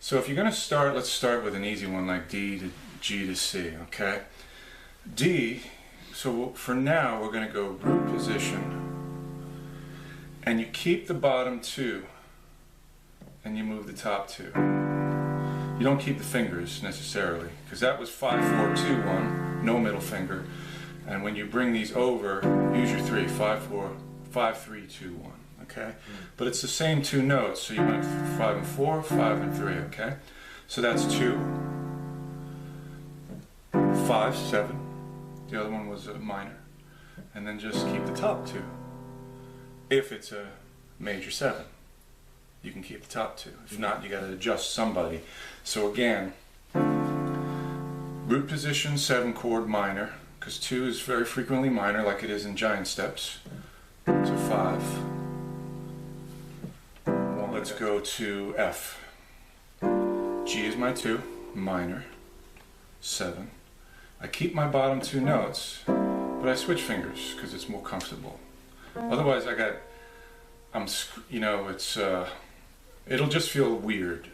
So if you're going to start, let's start with an easy one like D to G to C, okay? D, so for now we're going to go root position, and you keep the bottom two, and you move the top two. You don't keep the fingers necessarily, because that was 5, 4, 2, 1, no middle finger. And when you bring these over, use your 3, 5, 4, 5, 3, 2, 1, okay? But it's the same two notes, so you went 5 and 4, 5 and 3, okay? So that's 2, 5, 7. The other one was a minor. And then just keep the top two. If it's a major 7, you can keep the top two. If not, you got to adjust somebody. So again, root position, 7 chord minor, because 2 is very frequently minor like it is in giant steps. So 5. Let's go to F. G is my 2, minor, 7. I keep my bottom two notes, but I switch fingers because it's more comfortable. Otherwise, it'll just feel weird.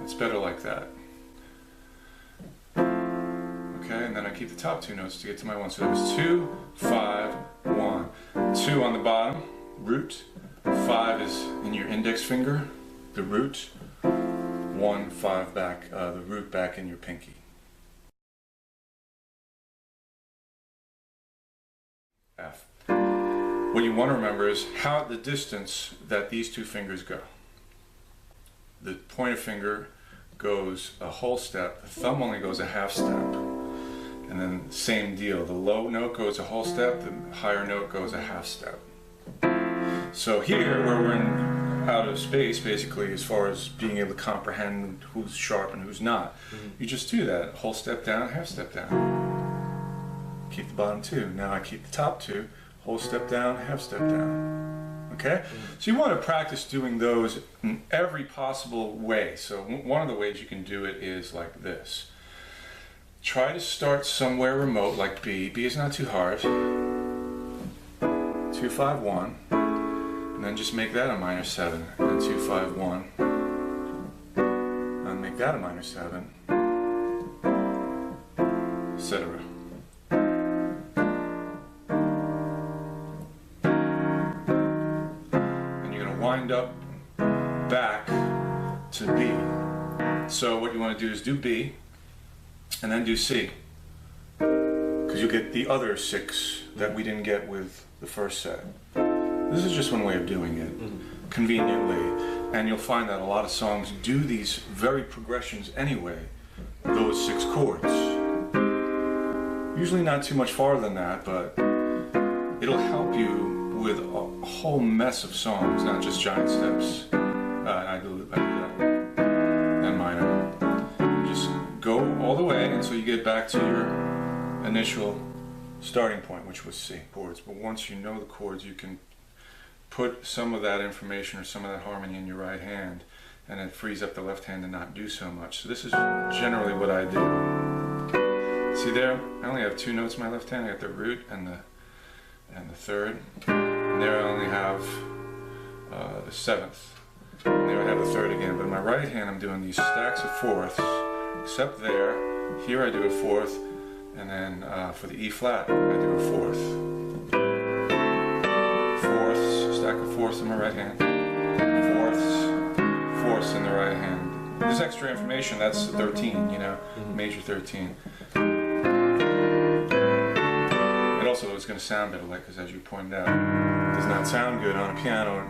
It's better like that. Okay, and then I keep the top two notes to get to my 1. So that was 2, 5, 1. 2 on the bottom, root. 5 is in your index finger, the root. 1, 5 back, the root back in your pinky. F. What you want to remember is how the distance that these two fingers go. The pointer finger goes a whole step, the thumb only goes a half step. And then same deal, the low note goes a whole step, the higher note goes a half step. So here, where we're in outer space, basically, as far as being able to comprehend who's sharp and who's not, you just do that, whole step down, half step down. Keep the bottom two. Now I keep the top two, whole step down, half step down. Okay? So you want to practice doing those in every possible way. So one of the ways you can do it is like this. Try to start somewhere remote, like B. B is not too hard. 2, 5, 1. And then just make that a minor 7. And then 2, 5, 1. And make that a minor 7. Etc. And you're going to wind up back to B. So what you want to do is do B. And then do C, because you'll get the other 6 that we didn't get with the first set. This is just one way of doing it, conveniently, and you'll find that a lot of songs do these very progressions anyway, those 6 chords. Usually not too much farther than that, but it'll help you with a whole mess of songs, not just giant steps. I do that, and minor. Go all the way until you get back to your initial starting point, which was C chords. But once you know the chords, you can put some of that information or some of that harmony in your right hand, and it frees up the left hand to not do so much. So this is generally what I do. See there? I only have 2 notes in my left hand. I got the root and the third. And there I only have the 7th. And there I have the 3rd again. But in my right hand, I'm doing these stacks of 4ths. Except there, here I do a 4th, and then for the E flat, I do a 4th. 4ths, stack of 4ths in my right hand, 4ths in the right hand. There's extra information, that's 13, you know, major 13. It also is going to sound better, like, because as you pointed out, it does not sound good on a piano,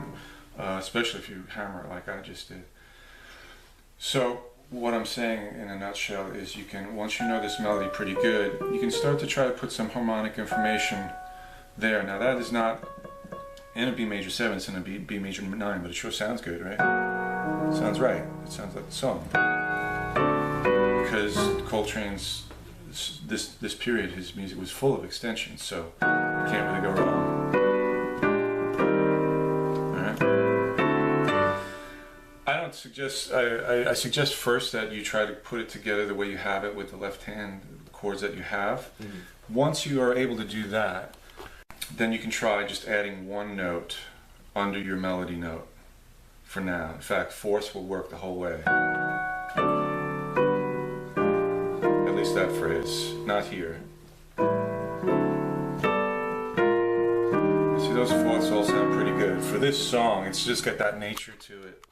especially if you hammer it like I just did. So, what I'm saying in a nutshell is you can, once you know this melody pretty good, you can start to try to put some harmonic information there. Now that is not in a B major 7, it's in a B major 9, but it sure sounds good, right? It sounds right. It sounds like the song. Because Coltrane's, this period, his music was full of extensions, so you can't really go wrong. I suggest first that you try to put it together the way you have it with the left hand, the chords that you have. Once you are able to do that, then you can try just adding 1 note under your melody note. for now. In fact, fourths will work the whole way. At least that phrase, not here. See, those fourths all sound pretty good. For this song, it's just got that nature to it.